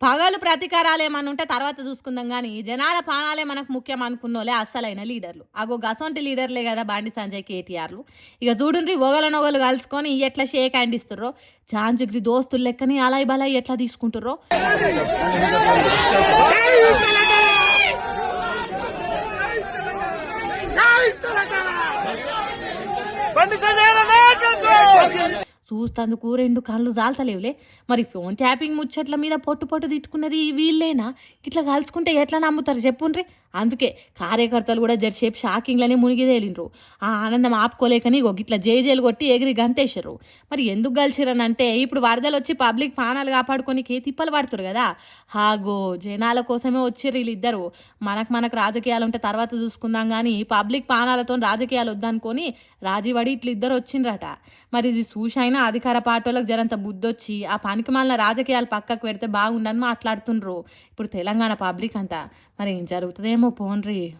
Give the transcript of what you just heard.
పగలు ప్రతీకారాలు ఏమన్నా ఉంటే తర్వాత చూసుకుందాం గానీ, జనాల ప్రాణాలే మనకు ముఖ్యం అనుకున్నోళ్ళే అస్సలైన లీడర్లు. అగో గసొంటి లీడర్లే గదా! బండి సంజయ్, కేటీఆర్‌లు. ఇగ జూడుండ్రి ఒకళ్ళనొకళ్ళు కలుసుకొని ఎట్లా షేక్ హ్యాండ్ ఇస్తుర్రో, జాన్ జిగ్రి దోస్తులు లెక్కని అలాయ్ బలాయ్ ఎట్లా తీసుకుంటుర్రో. చూస్తందుకు 2 కళ్ళు జాలతలేవులే. మరి ఫోన్ ట్యాపింగ్ ముచ్చట్ల మీద పొట్టు పొట్టు తిట్టుకున్నది వీళ్ళేనా? ఇట్లా కలుసుకుంటే ఎట్లా నమ్ముతారు చెప్పుండ్రి. అందుకే కార్యకర్తలు కూడా జరసేపు షాకింగ్లనే మునిగి తేలిండ్రు. ఆ ఆనందం ఆపుకోలేకని గిట్లా జేజేలు కొట్టి ఎగిరి గంతేశారు. మరి ఎందుకు కలిసిరనంటే ఇప్పుడు వరదలు వచ్చి పబ్లిక్ ప్రాణాలు కాపాడుకోనికి తిప్పలు పడుతురు కదా. హాగో జనాల కోసమే వచ్చిర్రు వీళ్ళిద్దరు. మనకు రాజకీయాలు ఉంటే తర్వాత చూసుకుందాం కానీ పబ్లిక్ ప్రాణాలతో రాజకీయాలు వద్దనుకొని రాజీవడి ఇట్లిద్దరు వచ్చిండ్రట. మరి ఇది చూసైనా అధికార పార్టీలకు జరంత బుద్ధొచ్చి ఆ పనికి మాలిన రాజకీయాలు పక్కకు పెడితే బాగుండని మాట్లాడుతుండ్రు ఇప్పుడు తెలంగాణ పబ్లిక్ అంతా. మరి ఏం జరుగుతుందేమో పోన్రి.